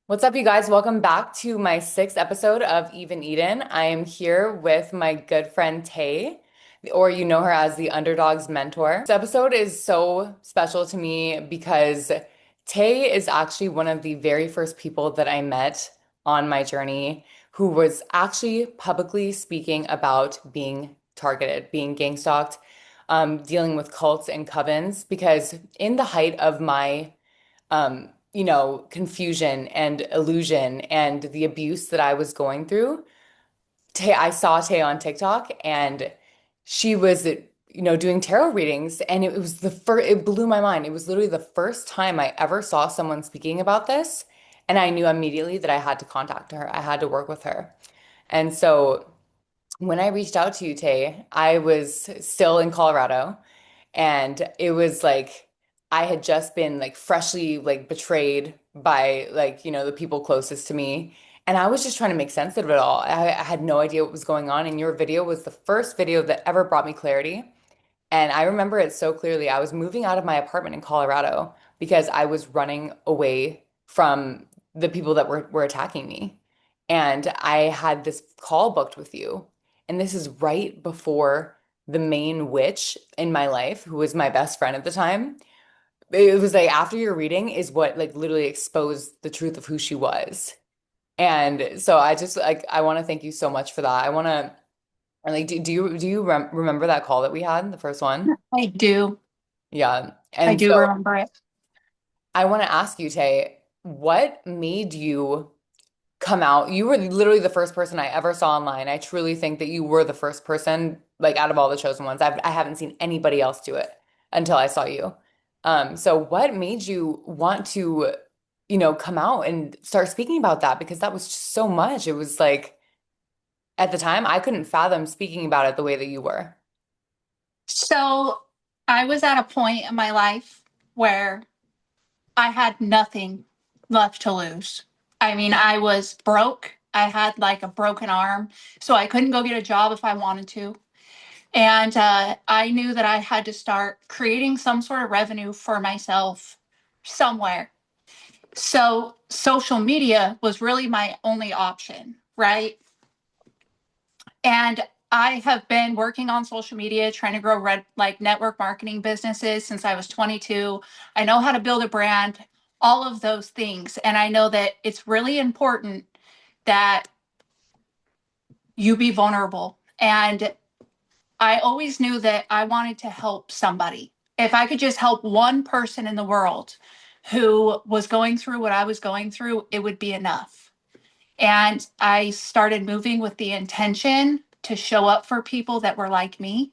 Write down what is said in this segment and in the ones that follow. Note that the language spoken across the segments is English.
What's up, you guys? Welcome back to my sixth episode of Even Eden. I am here with my good friend Tay, or you know her as the Underdog's mentor. This episode is so special to me because Tay is actually one of the very first people that I met on my journey who was actually publicly speaking about being targeted, being gang stalked, dealing with cults and covens. Because in the height of my confusion and illusion and the abuse that I was going through. I saw Tay on TikTok and she was, doing tarot readings. And it was it blew my mind. It was literally the first time I ever saw someone speaking about this. And I knew immediately that I had to contact her. I had to work with her. And so when I reached out to you, Tay, I was still in Colorado. And it was like I had just been like freshly like betrayed by the people closest to me. And I was just trying to make sense of it all. I had no idea what was going on. And your video was the first video that ever brought me clarity. And I remember it so clearly. I was moving out of my apartment in Colorado because I was running away from the people that were attacking me. And I had this call booked with you. And this is right before the main witch in my life, who was my best friend at the time. It was like after your reading is what like literally exposed the truth of who she was. And so I just like I want to thank you so much for that. I want to like do you remember that call that we had, the first one? I do. Yeah. I And do so remember it. I want to ask you, Tay, what made you come out? You were literally the first person I ever saw online. I truly think that you were the first person, like out of all the chosen ones. I haven't seen anybody else do it until I saw you. So what made you want to, come out and start speaking about that? Because that was just so much. It was like at the time I couldn't fathom speaking about it the way that you were. So I was at a point in my life where I had nothing left to lose. I mean, I was broke. I had like a broken arm, so I couldn't go get a job if I wanted to. And I knew that I had to start creating some sort of revenue for myself somewhere. So social media was really my only option, right? And I have been working on social media, trying to grow network marketing businesses since I was 22. I know how to build a brand, all of those things. And I know that it's really important that you be vulnerable. And I always knew that I wanted to help somebody. If I could just help one person in the world who was going through what I was going through, it would be enough. And I started moving with the intention to show up for people that were like me.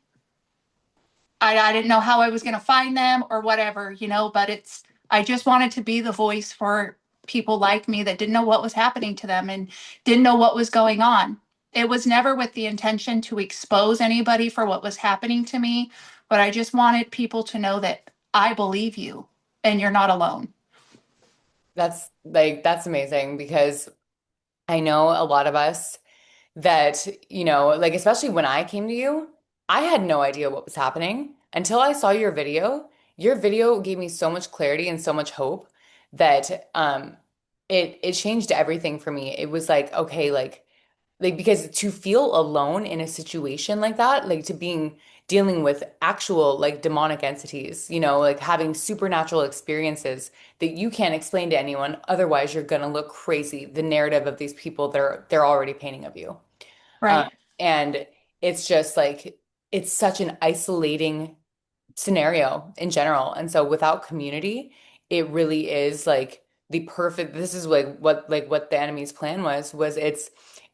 I didn't know how I was going to find them or whatever, but I just wanted to be the voice for people like me that didn't know what was happening to them and didn't know what was going on. It was never with the intention to expose anybody for what was happening to me, but I just wanted people to know that I believe you and you're not alone. That's amazing because I know a lot of us that, like especially when I came to you, I had no idea what was happening until I saw your video. Your video gave me so much clarity and so much hope that it changed everything for me. It was like, okay, like because to feel alone in a situation like that, like to being dealing with actual like demonic entities, like having supernatural experiences that you can't explain to anyone, otherwise you're gonna look crazy, the narrative of these people they're already painting of you. Um, Right. and it's just like it's such an isolating scenario in general. And so without community, it really is like the perfect, this is like what the enemy's plan was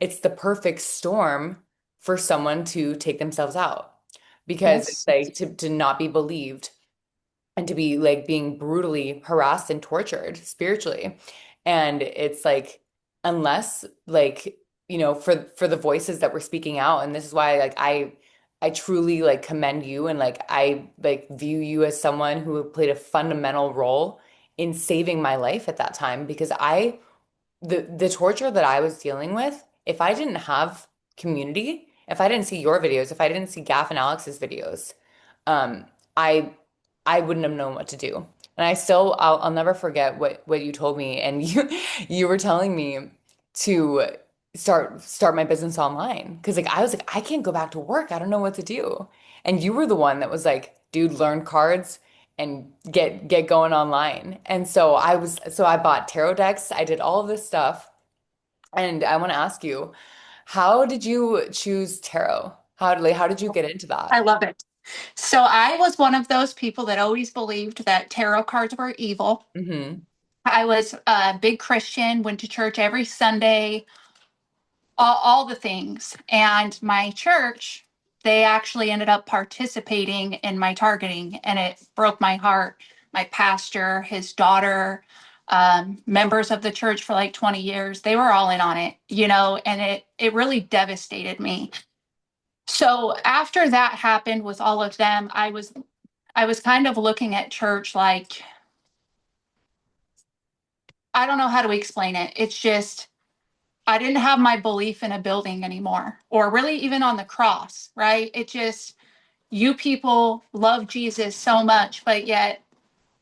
it's the perfect storm for someone to take themselves out. Because it's Yes. like to not be believed and to be like being brutally harassed and tortured spiritually. And it's like unless like for the voices that were speaking out, and this is why like I truly like commend you and like I like view you as someone who played a fundamental role in saving my life at that time because the torture that I was dealing with, if I didn't have community, if I didn't see your videos, if I didn't see Gaff and Alex's videos, um, I I wouldn't have known what to do. And I'll never forget what you told me. And you were telling me to start my business online. Because like I was like, I can't go back to work. I don't know what to do. And you were the one that was like, dude, learn cards and get going online. And so I bought tarot decks. I did all of this stuff. And I want to ask you, how did you choose tarot? How did you get into I that? love it. So I was one of those people that always believed that tarot cards were evil. Hmm. I was a big Christian, went to church every Sunday, all the things. And my church, they actually ended up participating in my targeting, and it broke my heart. My pastor, his daughter, members of the church for like 20 years, they were all in on it, and it really devastated me. So after that happened with all of them, I was kind of looking at church like I don't know how to explain it. It's just I didn't have my belief in a building anymore, or really even on the cross, right? It just, you people love Jesus so much, but yet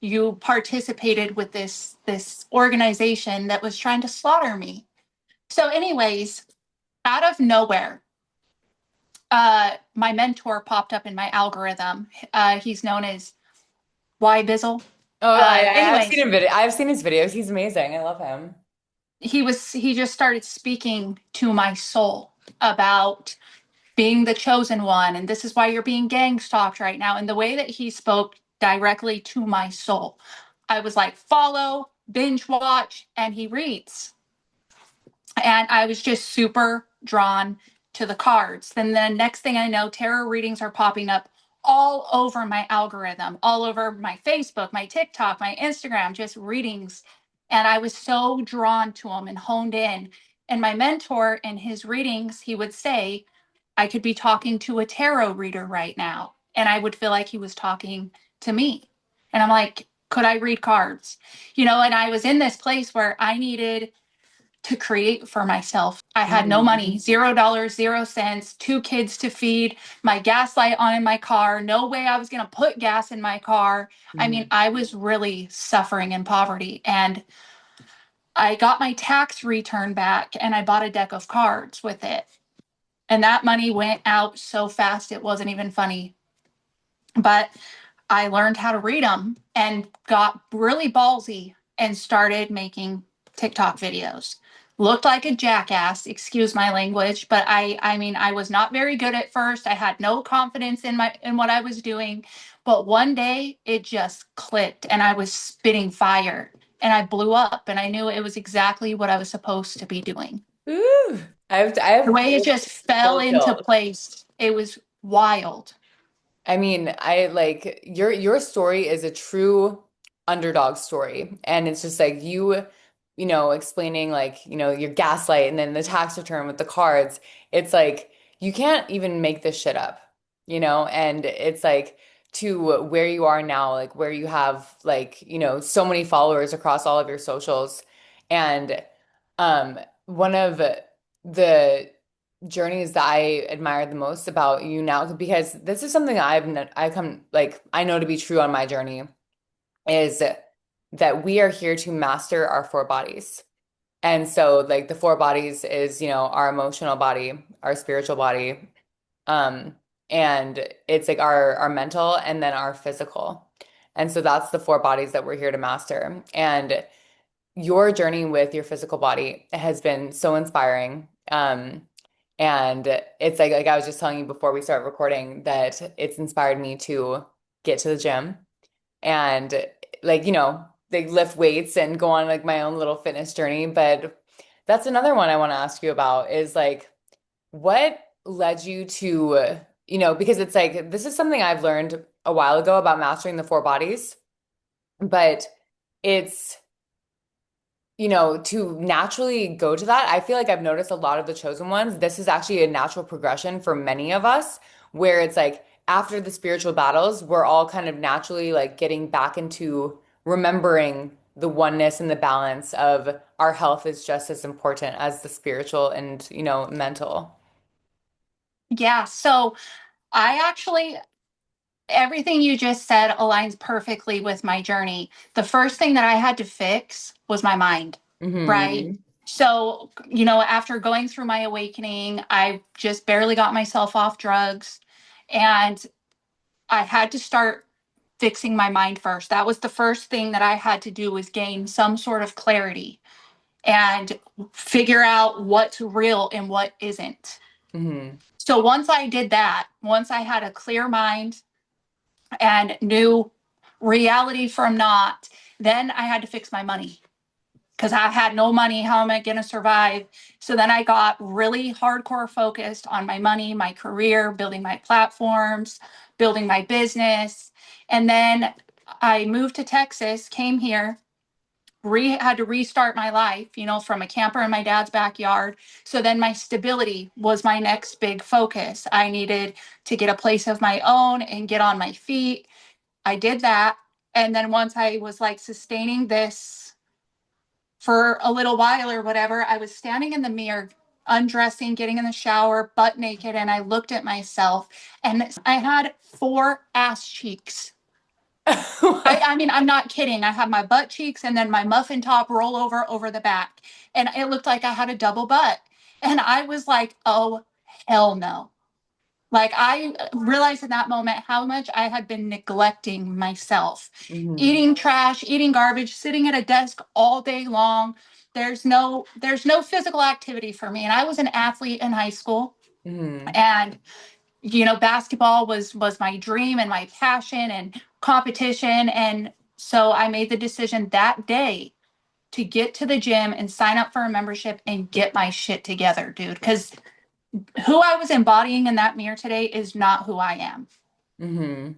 you participated with this organization that was trying to slaughter me. So, anyways, out of nowhere, my mentor popped up in my algorithm. He's known as Y Bizzle. Oh, I've seen Anyways, him video. I've seen his videos. He's amazing. I love him. he just started speaking to my soul about being the chosen one, and this is why you're being gang stalked right now. And the way that he spoke directly to my soul, I was like, follow, binge watch, and he reads. And I was just super drawn to the cards. Then the next thing I know, tarot readings are popping up all over my algorithm, all over my Facebook, my TikTok, my Instagram, just readings. And I was so drawn to them and honed in. And my mentor in his readings, he would say, I could be talking to a tarot reader right now. And I would feel like he was talking to me. And I'm like, could I read cards? And I was in this place where I needed to create for myself. I had no Mhm. money, $0, 0 cents, two kids to feed, my gas light on in my car. No way I was going to put gas in my car. I mean, Mhm. I was really suffering in poverty. And I got my tax return back and I bought a deck of cards with it. And that money went out so fast, it wasn't even funny. But I learned how to read them and got really ballsy and started making TikTok videos. Looked like a jackass, excuse my language, but I mean I was not very good at first. I had no confidence in what I was doing, but one day it just clicked and I was spitting fire and I blew up and I knew it was exactly what I was supposed to be doing. Ooh, I The have way it just fell full into chills. place, it was wild. I mean, I like your story is a true underdog story. And it's just like explaining like, your gaslight and then the tax return with the cards. It's like you can't even make this shit up, And it's like to where you are now, like where you have like, so many followers across all of your socials. And one of the journeys that I admire the most about you now, because this is something I know to be true on my journey, is that we are here to master our four bodies. And so like the four bodies is, our emotional body, our spiritual body, um, and it's like our mental and then our physical. And so that's the four bodies that we're here to master. And your journey with your physical body has been so inspiring. And it's like I was just telling you before we start recording that it's inspired me to get to the gym and like, like lift weights and go on like my own little fitness journey. But that's another one I want to ask you about is like what led you to, because it's like this is something I've learned a while ago about mastering the four bodies, but it's to naturally go to that, I feel like I've noticed a lot of the chosen ones. This is actually a natural progression for many of us, where it's like after the spiritual battles, we're all kind of naturally like getting back into remembering the oneness and the balance of our health is just as important as the spiritual and, mental. Yeah, so I actually Everything you just said aligns perfectly with my journey. The first thing that I had to fix was my mind, right? Mm-hmm. So, after going through my awakening, I just barely got myself off drugs, and I had to start fixing my mind first. That was the first thing that I had to do, was gain some sort of clarity and figure out what's real and what isn't. Mm-hmm. So once I did that, once I had a clear mind and knew reality from not, then I had to fix my money because I had no money. How am I going to survive? So then I got really hardcore focused on my money, my career, building my platforms, building my business. And then I moved to Texas, came here, had to restart my life, from a camper in my dad's backyard. So then my stability was my next big focus. I needed to get a place of my own and get on my feet. I did that. And then once I was like sustaining this for a little while or whatever, I was standing in the mirror, undressing, getting in the shower, butt naked, and I looked at myself and I had four ass cheeks. I mean, I'm not kidding. I had my butt cheeks and then my muffin top roll over the back. And it looked like I had a double butt. And I was like, oh, hell no. Like, I realized in that moment how much I had been neglecting myself, Mm-hmm. eating trash, eating garbage, sitting at a desk all day long. There's no physical activity for me. And I was an athlete in high school, Mm-hmm. and basketball was my dream and my passion and competition. And so I made the decision that day to get to the gym and sign up for a membership and get my shit together, dude. Because who I was embodying in that mirror today is not who I am. Mm-hmm.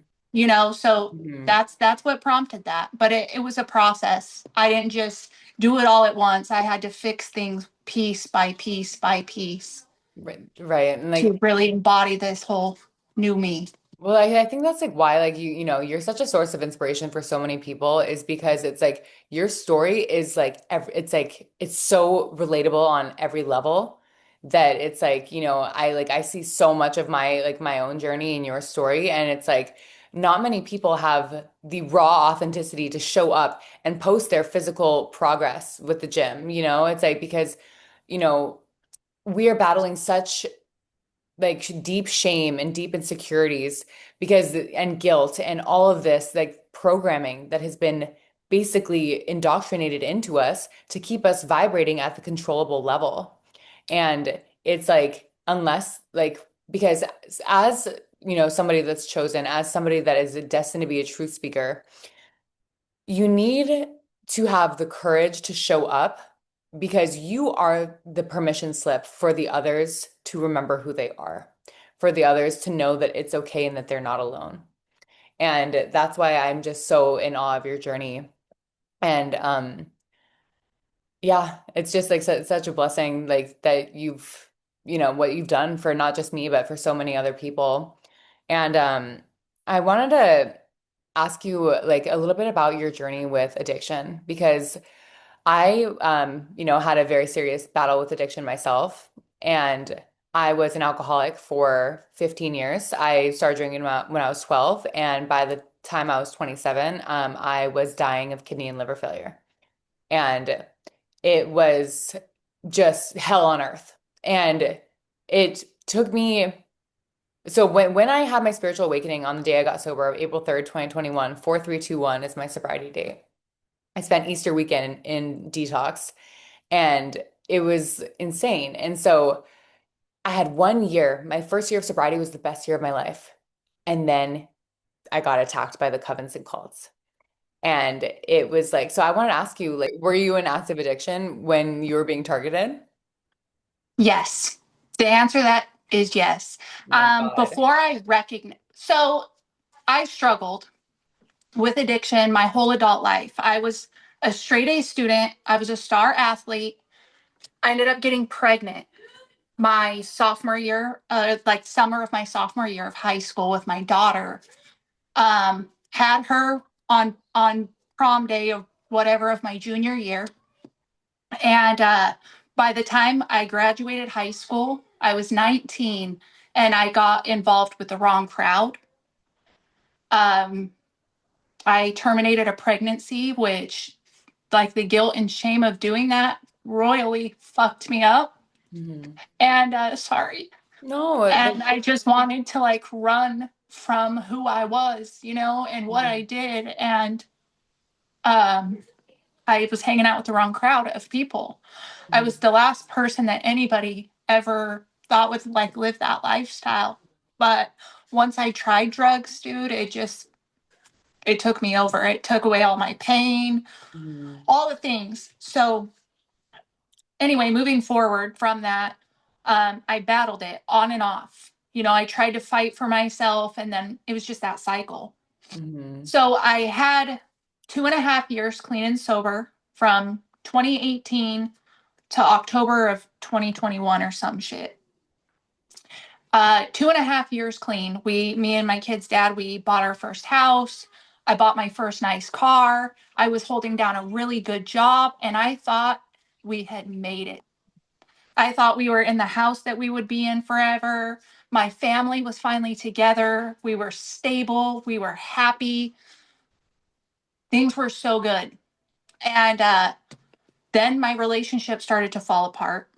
So Mm-hmm. that's what prompted that. But it was a process. I didn't just do it all at once. I had to fix things piece by piece by piece Right, right. And to like, really embody this whole new me. well, I think that's like why, like, you're such a source of inspiration for so many people, is because it's like your story is like it's like it's so relatable on every level that it's like, I see so much of my own journey in your story, and it's like not many people have the raw authenticity to show up and post their physical progress with the gym, it's like because, you know, we are battling such like deep shame and deep insecurities because and guilt and all of this like programming that has been basically indoctrinated into us to keep us vibrating at the controllable level. And it's like unless like because as somebody that's chosen, as somebody that is destined to be a truth speaker, you need to have the courage to show up because you are the permission slip for the others to remember who they are, for the others to know that it's okay and that they're not alone. And that's why I'm just so in awe of your journey. And yeah, it's just like such a blessing like that what you've done for not just me, but for so many other people. And I wanted to ask you like a little bit about your journey with addiction because I, had a very serious battle with addiction myself, and I was an alcoholic for 15 years. I started drinking when I was 12, and by the time I was 27, I was dying of kidney and liver failure. And it was just hell on earth. And it took me, so when I had my spiritual awakening on the day I got sober, April 3rd, 2021, 4321 is my sobriety date. I spent Easter weekend in detox and it was insane. And so I had 1 year. My first year of sobriety was the best year of my life. And then I got attacked by the covens and cults. And it was like, so I want to ask you, like, were you in active addiction when you were being targeted? Yes. The answer to that is yes. My God. Before I recognize, so I struggled with addiction my whole adult life. I was a straight A student. I was a star athlete. I ended up getting pregnant my sophomore year, like summer of my sophomore year of high school with my daughter. Had her on prom day of whatever of my junior year, and by the time I graduated high school, I was 19, and I got involved with the wrong crowd. Um, I terminated a pregnancy, which, like, the guilt and shame of doing that royally fucked me up. Hmm. And sorry. No, And I just wanted to like run from who I was, and what I mhm, did. And um, I was hanging out with the wrong crowd of people. I was mhm, the last person that anybody ever thought would like live that lifestyle. But once I tried drugs, dude, it took me over. It took away all my pain, mhm, all the things. So anyway, moving forward from that, I battled it on and off. I tried to fight for myself, and then it was just that cycle. mhm, So I had 2.5 years clean and sober from 2018 to October of 2021 or some shit. 2.5 years clean. Me and my kid's dad, we bought our first house. I bought my first nice car. I was holding down a really good job, and I thought we had made it. I thought we were in the house that we would be in forever. My family was finally together. We were stable. We were happy. Things were so good. And then my relationship started to fall apart.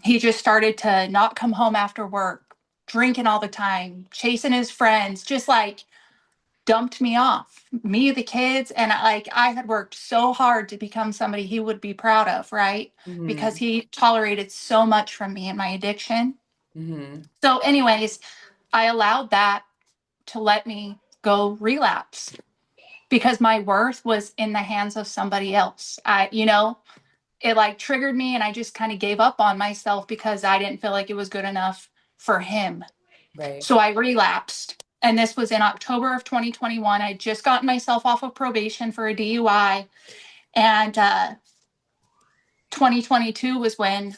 He just started to not come home after work, drinking all the time, chasing his friends, just like dumped me off, me, the kids. And I had worked so hard to become somebody he would be proud of, right? Because mhm, he tolerated so much from me and my addiction. mhm, So, anyways, I allowed that to let me go relapse because my worth was in the hands of somebody else. It like triggered me and I just kind of gave up on myself because I didn't feel like it was good enough for him. right. So I relapsed. And this was in October of 2021. I just gotten myself off of probation for a DUI. And 2022 was when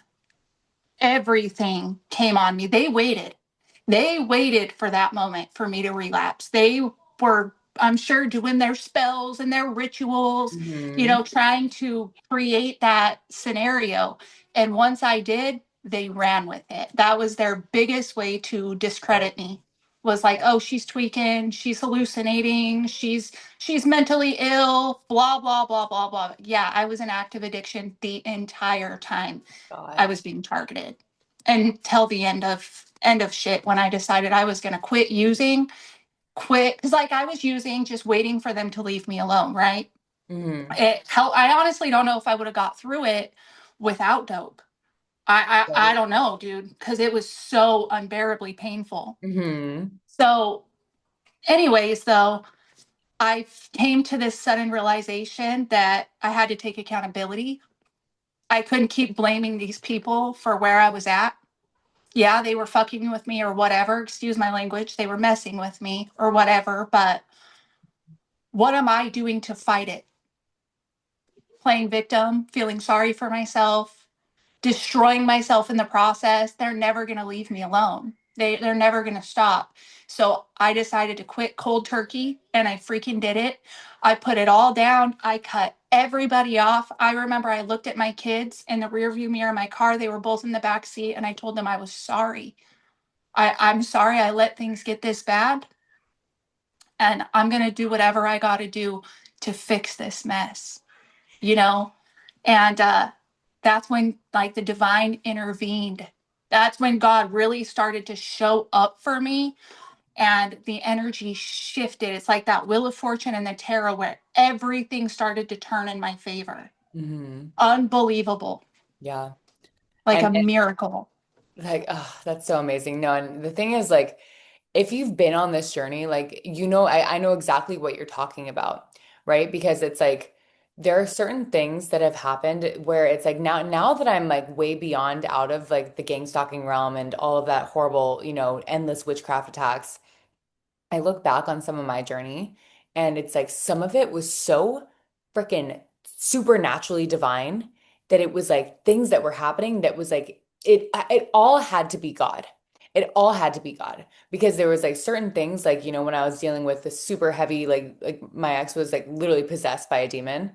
everything came on me. They waited. They waited for that moment for me to relapse. They were, I'm sure, doing their spells and their rituals, Mhm, trying to create that scenario. And once I did, they ran with it. That was their biggest way to right. discredit me. Was like, oh, she's tweaking, she's hallucinating, she's mentally ill, blah blah blah blah blah. Yeah, I was in active addiction the entire time I God. was being targeted until the end of shit when I decided I was going to quit because like I was using just waiting for them to leave me alone, right? Mhm, I honestly don't know if I would have got through it without dope. I right. don't know, dude, because it was so unbearably painful. Mhm, So anyways, though, I came to this sudden realization that I had to take accountability. I couldn't keep blaming these people for where I was at. Yeah, they were fucking with me or whatever. Excuse my language. They were messing with me or whatever. But what am I doing to fight it? Playing victim, feeling sorry for myself, destroying myself in the process. They're never going to leave me alone. They're never going to stop. So I decided to quit cold turkey and I freaking did it. I put it all down. I cut everybody off. I remember I looked at my kids in the rearview mirror of my car. They were both in the back seat and I told them I was sorry. I'm sorry I let things get this bad, and I'm going to do whatever I got to do to fix this mess, you know? And that's when, like, the divine intervened. That's when God really started to show up for me, and the energy shifted. It's like that Wheel of Fortune and the tarot where everything started to turn in my favor. mhm. Unbelievable. Yeah. Like a And miracle. like, oh, that's so amazing. No, and the thing is, like, if you've been on this journey, like, I know exactly what you're talking about, right? Because it's like there are certain things that have happened where it's like now that I'm like way beyond out of like the gang stalking realm and all of that horrible, endless witchcraft attacks. I look back on some of my journey and it's like some of it was so freaking supernaturally divine that it was like things that were happening that was like it all had to be God. It all had to be God because there was like certain things like when I was dealing with the super heavy like my ex was like literally possessed by a demon.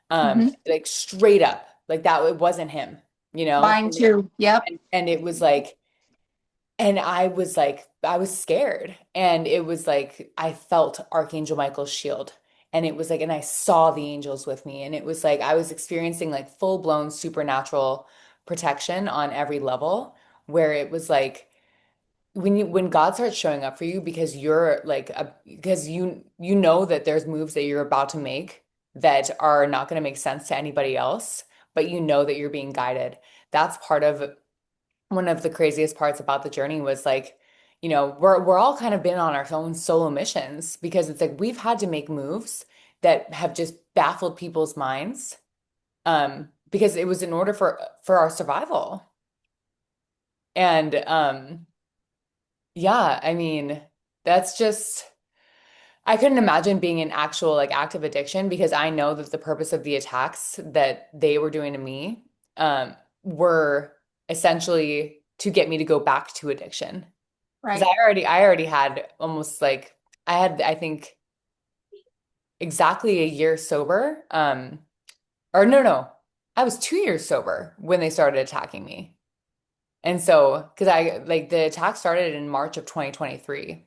Hmm. Like straight up like that it wasn't him, Mine too. Yep. and it was like and I was like I was scared. And it was like I felt Archangel Michael's shield. And it was like, and I saw the angels with me. And it was like I was experiencing like full-blown supernatural protection on every level, where it was like when God starts showing up for you because you're like because you know that there's moves that you're about to make that are not going to make sense to anybody else, but you know that you're being guided. That's part of one of the craziest parts about the journey was like, we're all kind of been on our own solo missions because it's like we've had to make moves that have just baffled people's minds, because it was in order for our survival. And yeah, I mean, that's just I couldn't imagine being in actual like active addiction because I know that the purpose of the attacks that they were doing to me were essentially to get me to go back to addiction. Because Right. I already had almost like I had I think exactly a year sober. Or no, I was 2 years sober when they started attacking me. And so, because I like the attack started in March of 2023.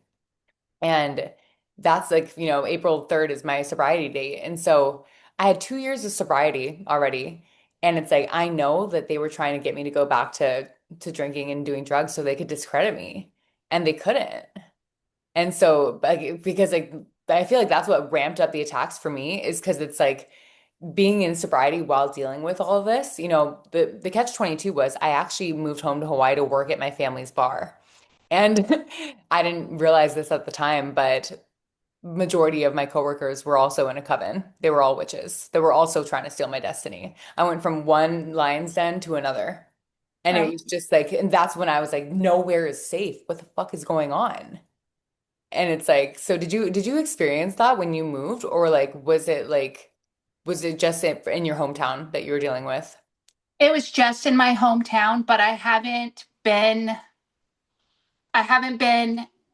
And that's like, April 3rd is my sobriety date. And so I had 2 years of sobriety already. And it's like, I know that they were trying to get me to go back to drinking and doing drugs so they could discredit me. And they couldn't. And so, like, because like, I feel like that's what ramped up the attacks for me is because it's like being in sobriety while dealing with all of this, the catch 22 was I actually moved home to Hawaii to work at my family's bar. And I didn't realize this at the time, but majority of my coworkers were also in a coven. They were all witches. They were also trying to steal my destiny. I went from one lion's den to another. And it Right. was just like, and that's when I was like, nowhere is safe. What the fuck is going on? And it's like, so did you experience that when you moved, or like was it just in your hometown that you were dealing with? It was just in my hometown, but I haven't been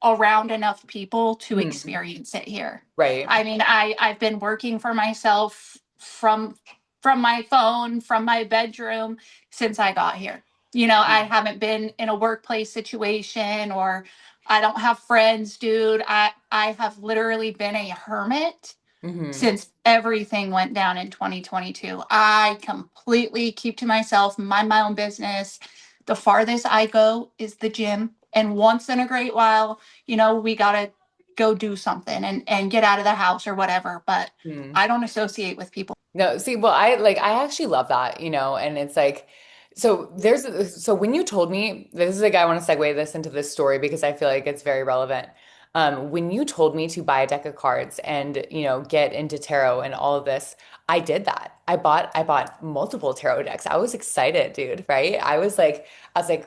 around enough people to Hmm. experience it here. Right. I mean, I've been working for myself from my phone, from my bedroom since I got here. I haven't been in a workplace situation or I don't have friends, dude. I have literally been a hermit Hmm. since everything went down in 2022. I completely keep to myself, mind my own business. The farthest I go is the gym. And once in a great while, we got to go do something and get out of the house or whatever. But Hmm. I don't associate with people. No, see, well, I actually love that, and it's like, so when you told me, this is like, I want to segue this into this story because I feel like it's very relevant. When you told me to buy a deck of cards and, get into tarot and all of this, I did that. I bought multiple tarot decks. I was excited, dude, right? I was like,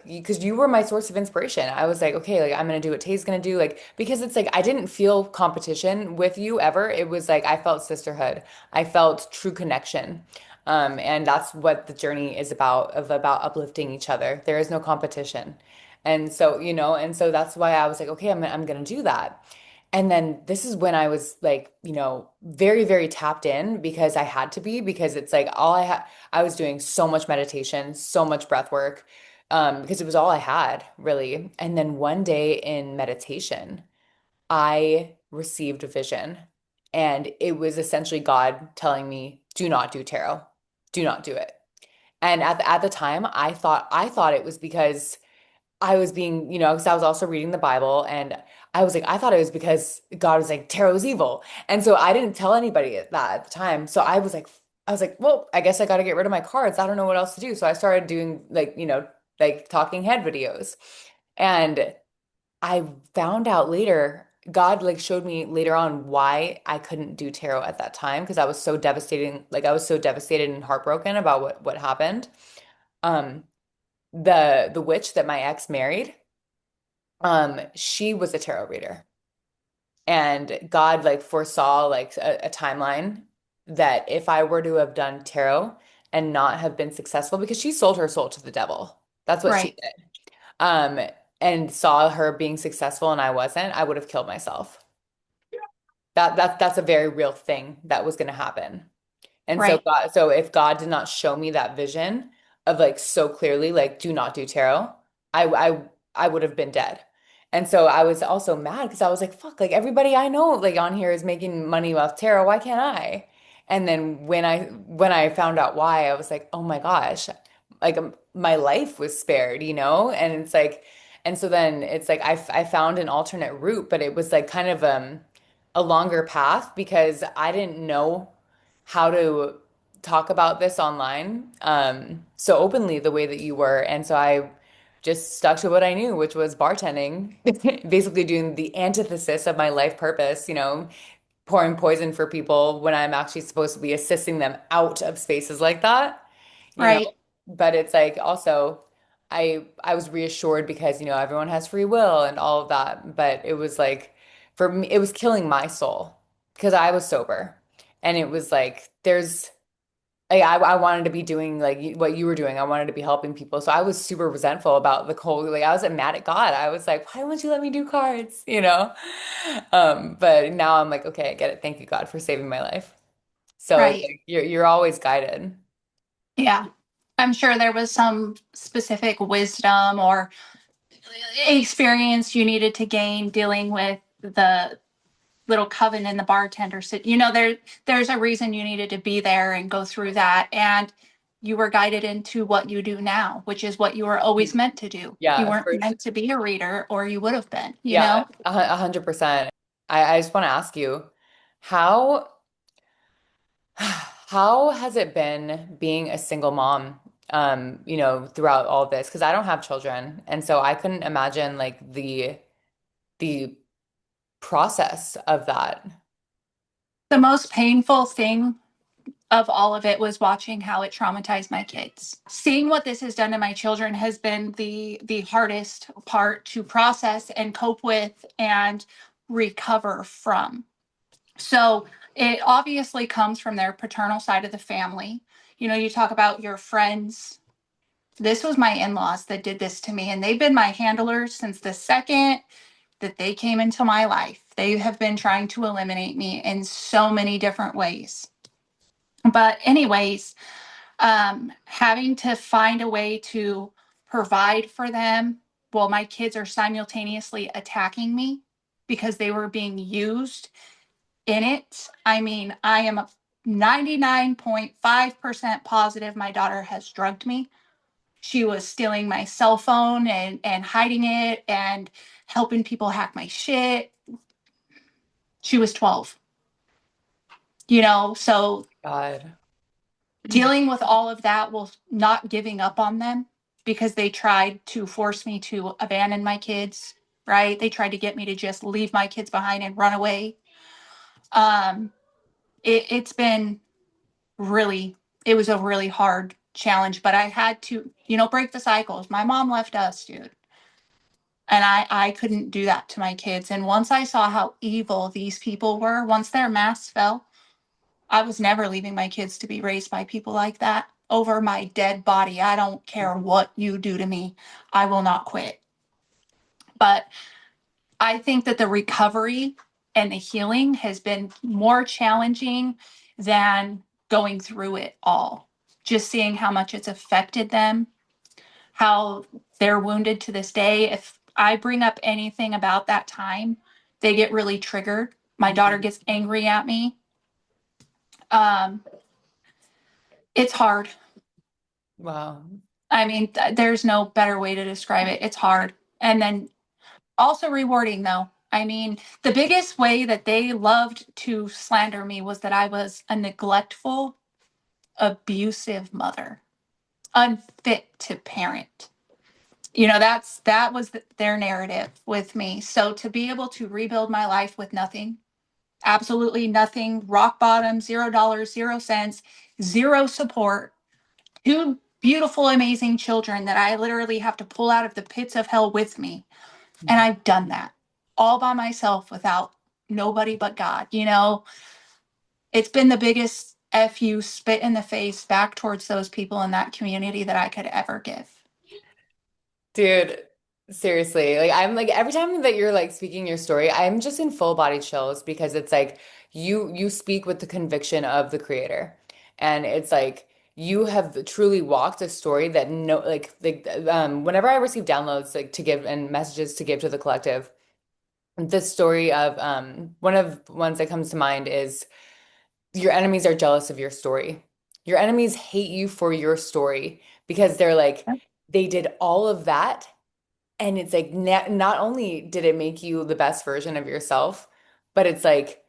because you were my source of inspiration. I was like, okay, like I'm gonna do what Tay's gonna do, like because it's like I didn't feel competition with you ever. It was like I felt sisterhood. I felt true connection. And that's what the journey is about uplifting each other. There is no competition. And so that's why I was like, okay, I'm gonna do that. And then this is when I was like, very, very tapped in because I had to be, because it's like I was doing so much meditation, so much breath work, because it was all I had, really. And then one day in meditation, I received a vision, and it was essentially God telling me, do not do tarot. Do not do it. And at the time, I thought it was because I was being, because I was also reading the Bible, and I was like, I thought it was because God was like, tarot's evil. And so I didn't tell anybody that at the time. So I was like, well, I guess I got to get rid of my cards. I don't know what else to do. So I started doing like, like talking head videos. And I found out later, God like showed me later on why I couldn't do tarot at that time because I was so devastated and heartbroken about what happened. Um, the witch that my ex married, she was a tarot reader. And God like foresaw like a timeline that if I were to have done tarot and not have been successful, because she sold her soul to the devil. That's what she Right. did. Um, and saw her being successful and I wasn't, I would have killed myself. That's a very real thing that was going to happen. And so Right. if God did not show me that vision of like so clearly, like do not do tarot, I I I would have been dead. And so I was also mad because I was like, fuck, like everybody I know like on here is making money off tarot. Why can't I? And then when I found out why, I was like, oh my gosh, like my life was spared, you know? And it's like, and so then it's like I found an alternate route, but it was like kind of a longer path because I didn't know how to talk about this online so openly the way that you were. And so I just stuck to what I knew, which was bartending, basically doing the antithesis of my life purpose, you know, pouring poison for people when I'm actually supposed to be assisting them out of spaces like that, you know. Right. But it's like also I was reassured because, you know, everyone has free will and all of that. But it was like for me, it was killing my soul because I was sober. And it was like there's like I wanted to be doing like what you were doing. I wanted to be helping people. So I was super resentful about the whole like I was mad at God. I was like, why won't you let me do cards? You know? But now I'm like, okay, I get it. Thank you, God, for saving my life. So it's Right. like you're always guided. Yeah. I'm sure there was some specific wisdom or experience you needed to gain dealing with the little coven and the bartender. So, there's a reason you needed to be there and go through that. And you were guided into what you do now, which is what you were always meant to do. You Yeah, weren't for sure. meant to be a reader, or you would have been, you Yeah, know? 100%. I just want to ask you, how how has it been being a single mom, you know, throughout all this? Because I don't have children, and so I couldn't imagine like the process of that. The most painful thing of all of it was watching how it traumatized my kids. Seeing what this has done to my children has been the hardest part to process and cope with and recover from. So it obviously comes from their paternal side of the family. You talk about your friends. This was my in-laws that did this to me, and they've been my handlers since the second that they came into my life. They have been trying to eliminate me in so many different ways. But anyways, having to find a way to provide for them while my kids are simultaneously attacking me because they were being used in it. I mean, I am 99.5% positive my daughter has drugged me. She was stealing my cell phone and hiding it and helping people hack my shit. She was 12, so God. dealing with all of that while not giving up on them because they tried to force me to abandon my kids, right? They tried to get me to just leave my kids behind and run away. Um, it's been really, it was a really hard challenge, but I had to, break the cycles. My mom left us, dude. And I couldn't do that to my kids. And once I saw how evil these people were, once their masks fell, I was never leaving my kids to be raised by people like that over my dead body. I don't care what you do to me. I will not quit. But I think that the recovery and the healing has been more challenging than going through it all. Just seeing how much it's affected them, how they're wounded to this day. If I bring up anything about that time, they get really triggered. My daughter Mhm. gets angry at me. Um, it's hard. Wow. I mean, there's no better way to describe it. It's hard. And then also rewarding, though. I mean, the biggest way that they loved to slander me was that I was a neglectful, abusive mother, unfit to parent. That was their narrative with me. So to be able to rebuild my life with nothing, absolutely nothing, rock bottom, $0, 0 cents, zero support, two beautiful, amazing children that I literally have to pull out of the pits of hell with me. And I've done that all by myself without nobody but God. It's been the biggest FU spit in the face back towards those people in that community that I could ever give. Dude, seriously, like I'm like every time that you're like speaking your story, I'm just in full body chills because it's like you speak with the conviction of the creator. And it's like you have truly walked a story that no whenever I receive downloads like to give and messages to give to the collective, the story of one of the ones that comes to mind is your enemies are jealous of your story. Your enemies hate you for your story because they're like they did all of that, and it's like not only did it make you the best version of yourself, but it's like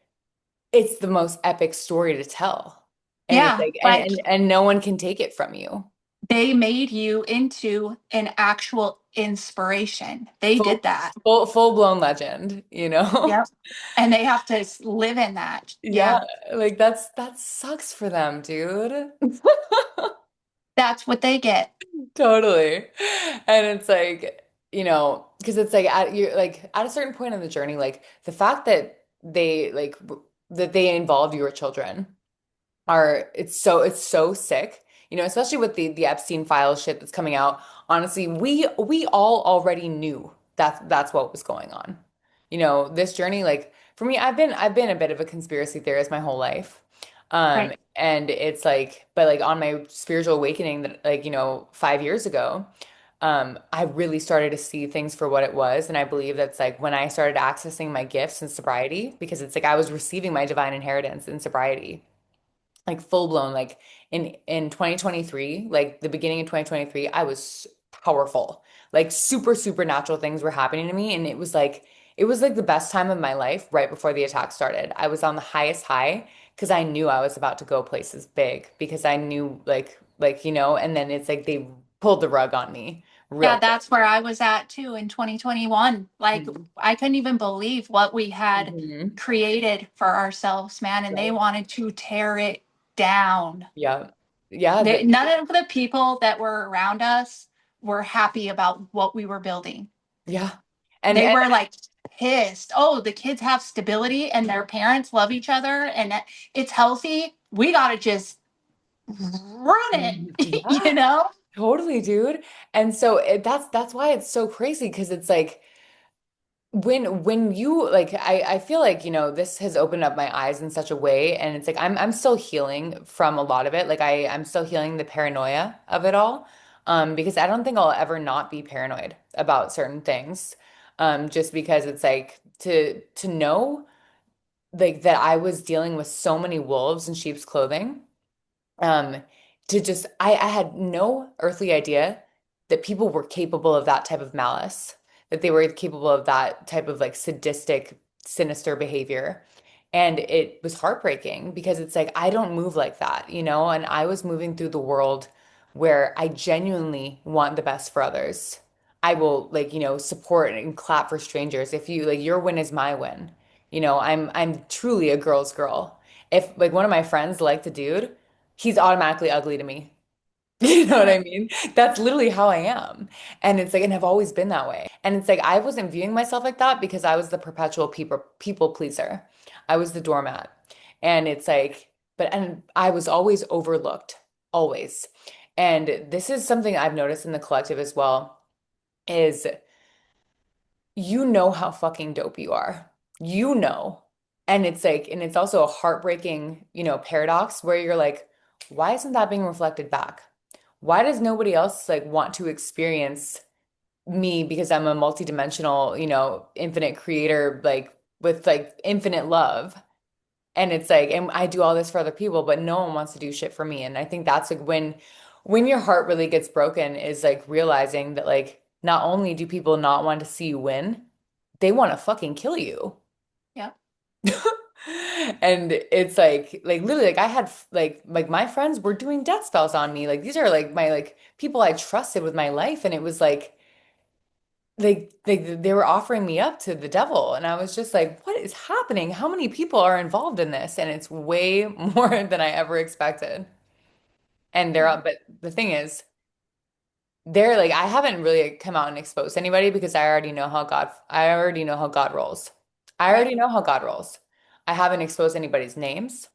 it's the most epic story to tell. And it's Yeah, like like and no one can take it from you. they made you into an actual inspiration. They did Full that. full blown legend, you know? Yep. And they have to live in that. Yeah, Yeah. like that sucks for them, dude. That's what they get. Totally. And it's like, because it's like you're like at a certain point in the journey, like the fact that that they involve your children are it's so sick. Especially with the Epstein files shit that's coming out. Honestly, we all already knew that that's what was going on. This journey, like for me, I've been a bit of a conspiracy theorist my whole life. Right. And it's like, but like on my spiritual awakening that like, 5 years ago, I really started to see things for what it was. And I believe that's like when I started accessing my gifts in sobriety, because it's like I was receiving my divine inheritance in sobriety like full blown like in 2023 like the beginning of 2023 I was powerful like super supernatural things were happening to me and it was like the best time of my life right before the attack started. I was on the highest high because I knew I was about to go places big because I knew and then it's like they pulled the rug on me real Yeah, quick. that's where I was at too in 2021. Like, Mhm. I couldn't even believe what we had Mhm. created for ourselves, man. And they Right. wanted to tear it down. Yeah. Yeah, that None of the people that were around us were happy about what we were building. yeah. And They were like pissed. Oh, the kids have stability and their parents love each other and it's healthy. We got to just run it, you yeah. know? Totally, dude. And so that's why it's so crazy because it's like when you like I feel like, this has opened up my eyes in such a way and it's like I'm still healing from a lot of it. Like I'm still healing the paranoia of it all. Because I don't think I'll ever not be paranoid about certain things. Just because it's like to know like that I was dealing with so many wolves in sheep's clothing um to just I had no earthly idea that people were capable of that type of malice, that they were capable of that type of like sadistic sinister behavior. And it was heartbreaking because it's like I don't move like that, and I was moving through the world where I genuinely want the best for others. I will like, support and clap for strangers. If you like your win is my win. I'm truly a girl's girl. If like one of my friends liked a dude, he's automatically ugly to me. You know what I Right. mean? That's literally how I am. And it's like, and I've always been that way. And it's like, I wasn't viewing myself like that because I was the perpetual people pleaser. I was the doormat. And it's like, and I was always overlooked, always. And this is something I've noticed in the collective as well, is you know how fucking dope you are. You know. And it's like, and it's also a heartbreaking, paradox where you're like, why isn't that being reflected back? Why does nobody else like want to experience me because I'm a multidimensional, infinite creator, like with like infinite love? And it's like, and I do all this for other people, but no one wants to do shit for me. And I think that's like when your heart really gets broken is like realizing that like not only do people not want to see you win, they want to fucking kill you. Yep. And it's like literally like I had like my friends were doing death spells on me. Like these are like my like people I trusted with my life and it was like they were offering me up to the devil and I was just like what is happening? How many people are involved in this? And it's way more than I ever expected. And they're up, but the thing is they're like I haven't really come out and exposed anybody because I already know how God rolls. I Right. already know how God rolls. I haven't exposed anybody's names.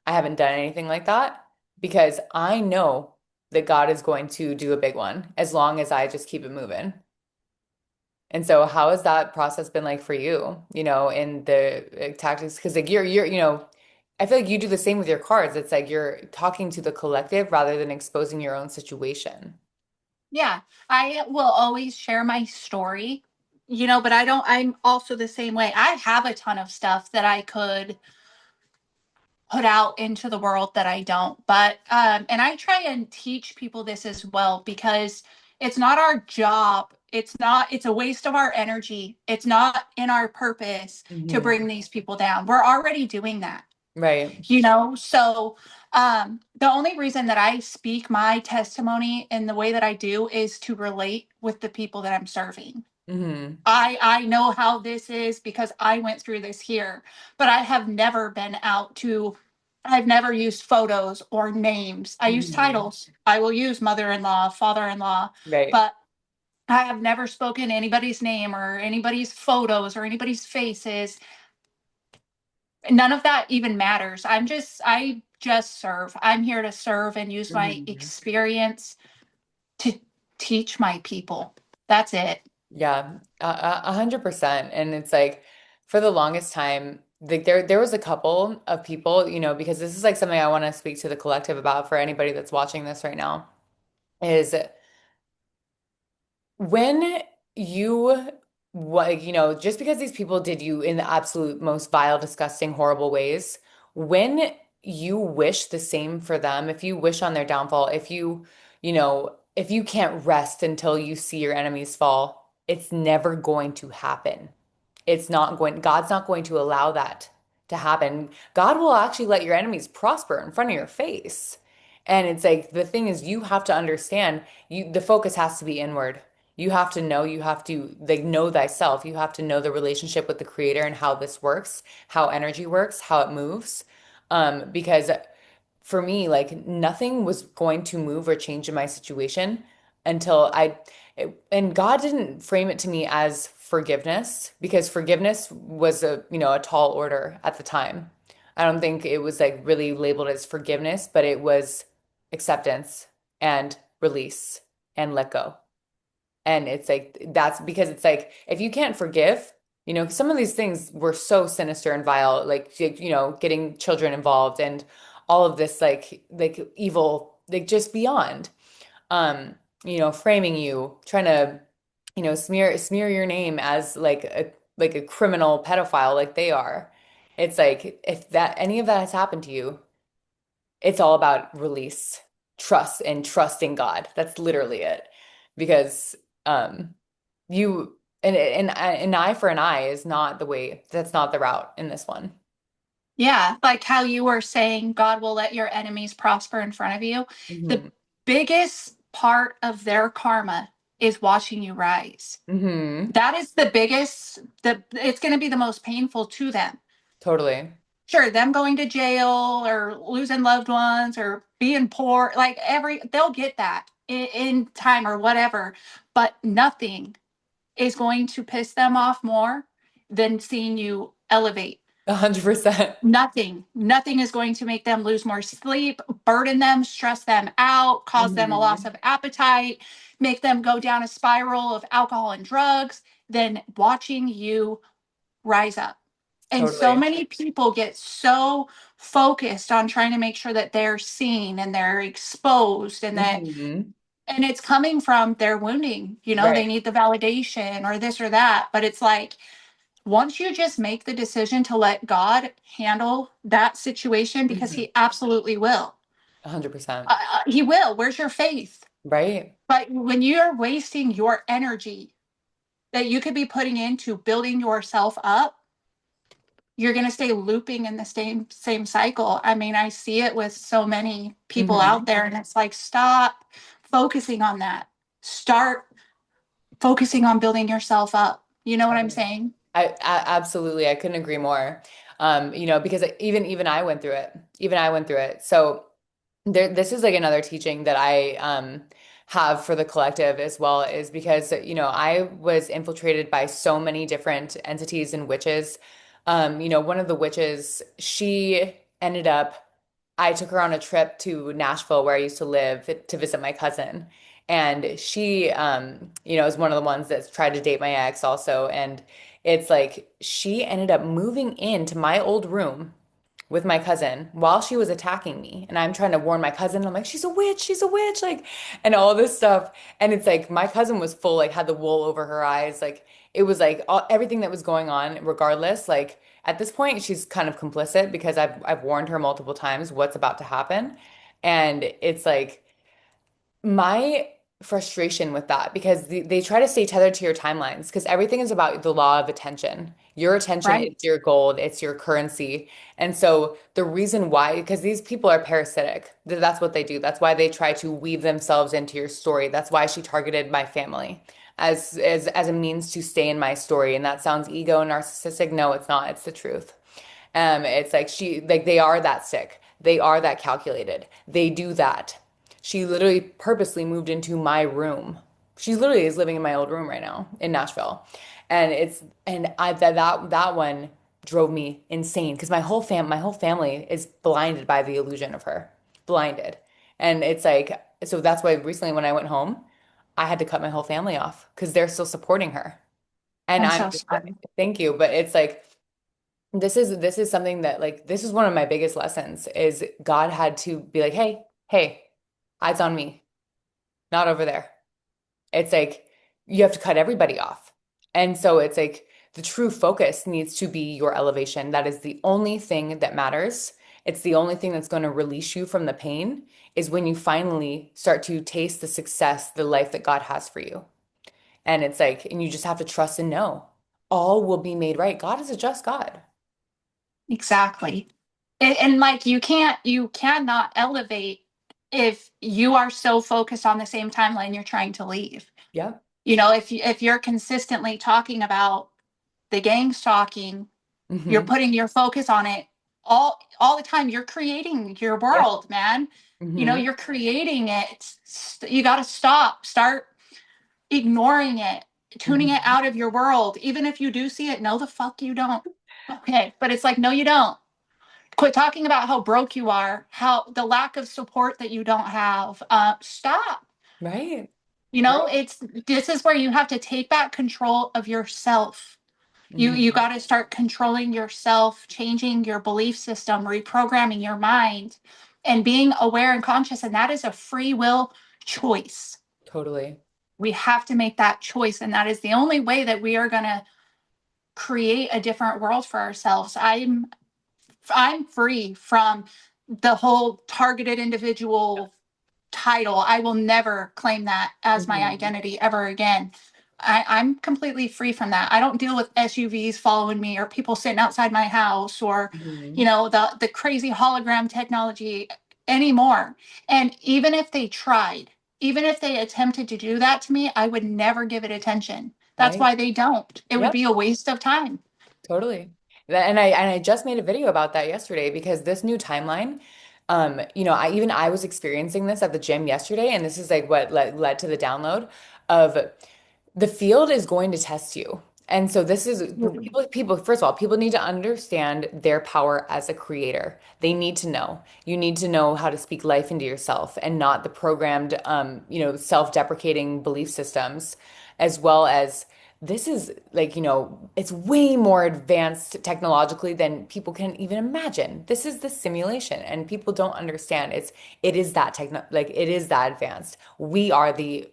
I haven't done anything like that because I know that God is going to do a big one as long as I just keep it moving. And so how has that process been like for you, in the tactics? Because like you're I feel like you do the same with your cards. It's like you're talking to the collective rather than exposing your own situation. Yeah, I will always share my story, but I'm also the same way. I have a ton of stuff that I could put out into the world that I don't. But and I try and teach people this as well because it's not our job. It's a waste of our energy. It's not in our purpose to Hmm. bring these people down. We're already doing that. Right. So the only reason that I speak my testimony in the way that I do is to relate with the people that I'm serving. Hmm. I know how this is because I went through this here, but I have never been out to I've never used photos or names. I use Hmm. titles. I will use mother-in-law, father-in-law, Right. but I have never spoken anybody's name or anybody's photos or anybody's faces. None of that even matters. I just serve. I'm here to serve and use my Hmm. experience to teach my people. That's it. Yeah, 100%. And it's like for the longest time, like there was a couple of people, because this is like something I want to speak to the collective about for anybody that's watching this right now, is when you what just because these people did you in the absolute most vile, disgusting, horrible ways, when you wish the same for them, if you wish on their downfall, if you can't rest until you see your enemies fall, it's never going to happen. God's not going to allow that to happen. God will actually let your enemies prosper in front of your face. And it's like the thing is you have to understand the focus has to be inward. You have to like know thyself. You have to know the relationship with the creator and how this works, how energy works, how it moves. Because for me, like nothing was going to move or change in my situation until and God didn't frame it to me as forgiveness because forgiveness was a tall order at the time. I don't think it was like really labeled as forgiveness, but it was acceptance and release and let go. And it's like that's because it's like if you can't forgive, some of these things were so sinister and vile, like getting children involved and all of this like evil, like just beyond. Framing you, trying to, smear your name as like a criminal pedophile like they are. It's like if that any of that has happened to you, it's all about release, trust, and trusting God. That's literally it. Because you an eye for an eye is not the way, that's not the route in this one. Yeah, like how you were saying, God will let your enemies prosper in front of you. The Hmm. biggest part of their karma is watching you rise. Hmm. That is it's going to be the most painful to them. Totally. Sure, them going to jail or losing loved ones or being poor, like they'll get that in time or whatever, but nothing is going to piss them off more than seeing you elevate. 100%. Nothing is going to make them lose more sleep, burden them, stress them out, cause them a loss Hmm. of appetite, make them go down a spiral of alcohol and drugs than watching you rise up. And so Totally. many people get so focused on trying to make sure that they're seen and they're exposed Hmm. and it's coming from their wounding. They Right. need the validation or this or that, but it's like once you just make the decision to let God handle that situation, because Hmm. He absolutely will, 100%. He will. Where's your faith? Right. But when you're wasting your energy that you could be putting into building yourself up, you're going to stay looping in the same cycle. I mean, I see it with so many people out Hmm. there, and it's like, stop focusing on that. Start focusing on building yourself up. You know what I'm saying? Absolutely, I couldn't agree more. Because even I went through it. Even I went through it. So this is like another teaching that I have for the collective as well, is because I was infiltrated by so many different entities and witches. One of the witches, she ended up I took her on a trip to Nashville where I used to live to visit my cousin. And she, is one of the ones that's tried to date my ex also. And it's like she ended up moving into my old room with my cousin while she was attacking me. And I'm trying to warn my cousin. I'm like, she's a witch, like, and all this stuff. And it's like my cousin was full, like, had the wool over her eyes. Like, it was like everything that was going on, regardless. Like, at this point, she's kind of complicit because I've warned her multiple times what's about to happen. And it's like, my frustration with that because they try to stay tethered to your timelines because everything is about the law of attention. Your attention is Right. your gold, it's your currency. And so the reason why, because these people are parasitic, that's what they do. That's why they try to weave themselves into your story. That's why she targeted my family as a means to stay in my story. And that sounds ego narcissistic. No, it's not. It's the truth. It's like they are that sick. They are that calculated. They do that. She literally purposely moved into my room. She literally is living in my old room right now in Nashville. And that one drove me insane because my whole family is blinded by the illusion of her. Blinded. And it's like so that's why recently when I went home, I had to cut my whole family off because they're still supporting her. And I'm I'm so just sorry. thank you, but it's like this is something that like this is one of my biggest lessons is God had to be like, hey, eyes on me, not over there. It's like you have to cut everybody off. And so it's like the true focus needs to be your elevation. That is the only thing that matters. It's the only thing that's going to release you from the pain is when you finally start to taste the success, the life that God has for you. And it's like, and you just have to trust and know all will be made right. God is a just God. Exactly. And like you cannot elevate if you are so focused on the same timeline you're trying to leave. Yep. You know, if you're consistently talking about the gang stalking, you're Hmm. putting your focus on it all the time. You're creating your Yeah. world, man. You know, Hmm. you're creating it. You got to start ignoring it, tuning it Hmm. out of your world. Even if you do see it, no, the fuck you don't. Okay. But it's like, no, you don't. Quit talking about how broke you are, how the lack of support that you don't have. Stop. Right. You know, Right. it's this is where you have to take back control of yourself. You Hmm. got to start controlling yourself, changing your belief system, reprogramming your mind, and being aware and conscious. And that is a free will choice. Totally. We have to make that choice, and that is the only way that we are going to create a different world for ourselves. I'm free from the whole targeted individual title. I will never claim that as my Hmm. identity ever again. I'm completely free from that. I don't deal with SUVs following me or people sitting outside my house or, Hmm. the crazy hologram technology anymore. And even if they tried, even if they attempted to do that to me, I would never give it attention. That's Right. why they don't. It would Yep. be a waste of time. Totally. And I just made a video about that yesterday because this new timeline, I was experiencing this at the gym yesterday, and this is like what led to the download of the field is going to test you. And so this is people, first of all, people need to understand their power as a creator. They need to know. You need to know how to speak life into yourself and not the programmed, self-deprecating belief systems, as well as this is like, it's way more advanced technologically than people can even imagine. This is the simulation, and people don't understand. It is that like it is that advanced. We are the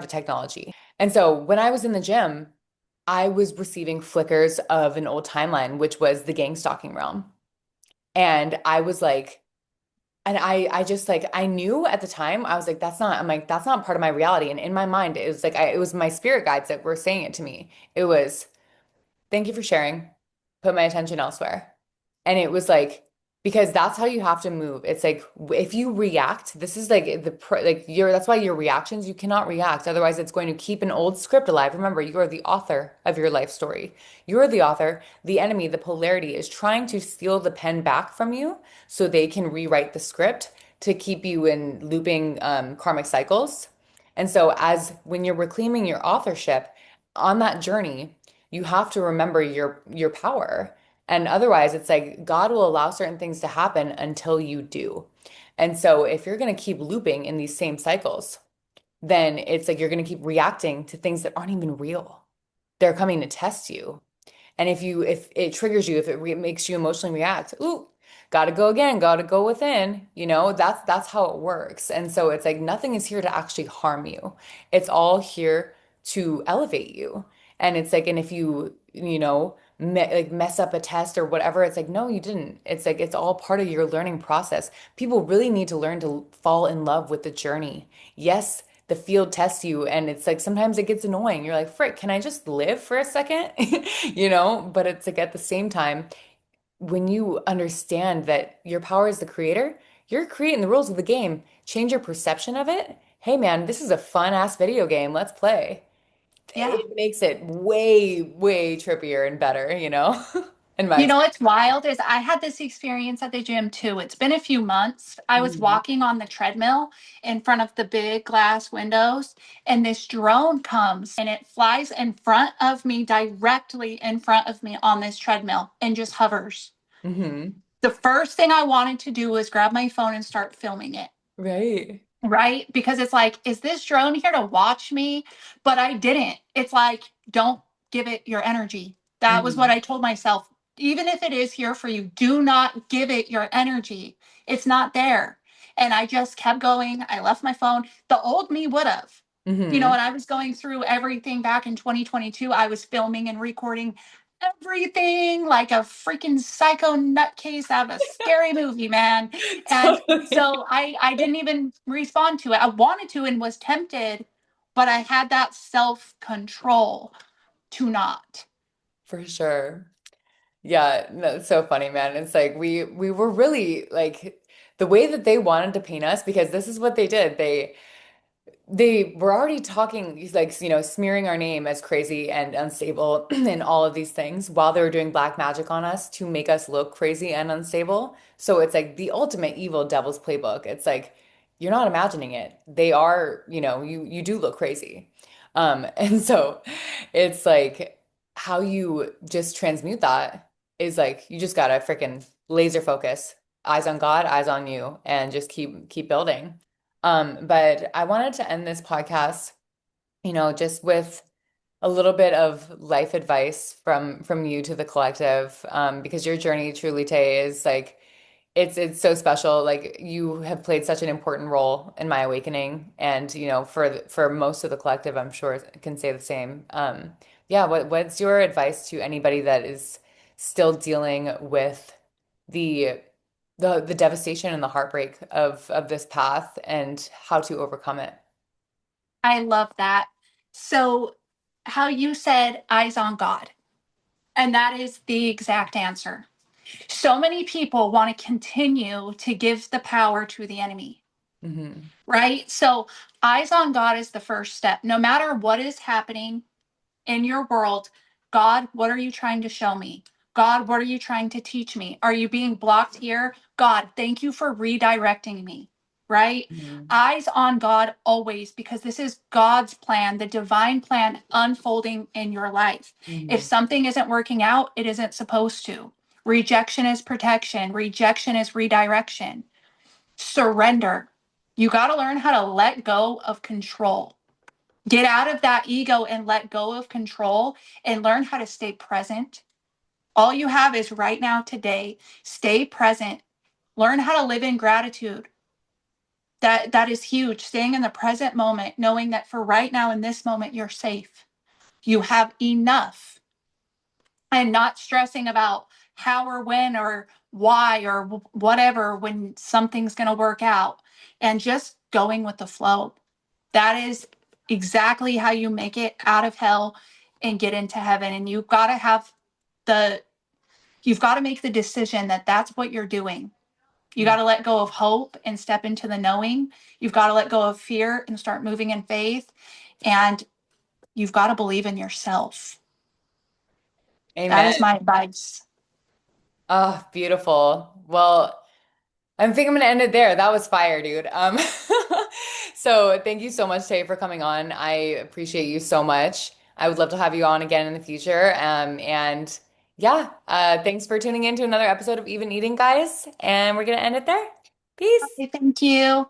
technology. And so when I was in the gym, I was receiving flickers of an old timeline, which was the gang stalking realm. And I was like, and I just like, I knew at the time, I was like, I'm like, that's not part of my reality. And in my mind, it was like, it was my spirit guides that were saying it to me. It was, thank you for sharing. Put my attention elsewhere. And it was like, because that's how you have to move. It's like if you react, this is like that's why your reactions, you cannot react. Otherwise, it's going to keep an old script alive. Remember, you are the author of your life story. You're the author. The enemy, the polarity, is trying to steal the pen back from you so they can rewrite the script to keep you in looping karmic cycles. And so, as when you're reclaiming your authorship on that journey, you have to remember your power. And otherwise, it's like God will allow certain things to happen until you do. And so, if you're going to keep looping in these same cycles, then it's like you're going to keep reacting to things that aren't even real. They're coming to test you. And if it triggers you, if it makes you emotionally react, ooh, gotta go again, gotta go within, that's how it works. And so it's like nothing is here to actually harm you. It's all here to elevate you. And it's like, and if you mess up a test or whatever, it's like, no, you didn't. It's like it's all part of your learning process. People really need to learn to fall in love with the journey. Yes, the field tests you, and it's like sometimes it gets annoying. You're like, frick, can I just live for a second? But it's like at the same time, when you understand that your power is the creator, you're creating the rules of the game. Change your perception of it. Hey man, this is a fun ass video game. Let's play. Yeah. It makes it way, way trippier and better, in my You know experience. what's wild is I had this experience at the gym too. It's been a few months. I was Mhm. walking on the treadmill in front of the big glass windows, and this drone comes and it flies in front of me, directly in front of me on this treadmill, and just hovers. Mhm. The first thing I wanted to do was grab my phone and start filming it. Right. Right? Because it's like, is this drone here to watch me? But I didn't. It's like, don't give it your energy. That was what Mhm. I told myself. Even if it is here for you, do not give it your energy. It's not there. And I just kept going. I left my phone. The old me would have. Mhm. When I was going through everything back in 2022, I was filming and recording everything like a freaking psycho nutcase out of a scary movie, man. And Totally. so I didn't even respond to it. I wanted to and was tempted, but I had that self-control to not. For sure. Yeah, no, it's so funny, man. It's like we were really like the way that they wanted to paint us because this is what they did. They were already talking like smearing our name as crazy and unstable and all of these things while they were doing black magic on us to make us look crazy and unstable. So it's like the ultimate evil devil's playbook. It's like you're not imagining it. They are, you do look crazy. And so it's like how you just transmute that is like you just gotta freaking laser focus, eyes on God, eyes on you, and just keep building. But I wanted to end this podcast, just with a little bit of life advice from you to the collective, because your journey truly, Tay, is like it's so special. Like you have played such an important role in my awakening, and for most of the collective, I'm sure can say the same. Yeah, what's your advice to anybody that is still dealing with the the devastation and the heartbreak of this path and how to overcome it? I love that. So, how you said eyes on God, and that is the exact answer. So many people want to continue to give the power to the enemy, Hmm. right? So, eyes on God is the first step. No matter what is happening in your world, God, what are you trying to show me? God, what are you trying to teach me? Are you being blocked here? God, thank you for redirecting me, right? Hmm. Eyes on God always, because this is God's plan, the divine plan unfolding in your life. If Hmm. something isn't working out, it isn't supposed to. Rejection is protection, rejection is redirection. Surrender. You got to learn how to let go of control. Get out of that ego and let go of control and learn how to stay present. All you have is right now, today. Stay present. Learn how to live in gratitude. That is huge. Staying in the present moment, knowing that for right now in this moment you're safe. You have enough, and not stressing about how or when or why or whatever when something's going to work out, and just going with the flow. That is exactly how you make it out of hell and get into heaven. And the you've got to make the decision that that's what you're doing. You got to let go of hope and step into the knowing. You've got to let go of fear and start moving in faith. And you've got to believe in yourself. That Amen. is my advice. Oh, beautiful. Well, I think I'm gonna end it there. That was fire, dude. So thank you so much, Tay, for coming on. I appreciate you so much. I would love to have you on again in the future. And yeah, thanks for tuning in to another episode of Even Eating, guys. And we're gonna end it there. Peace. Okay, thank you.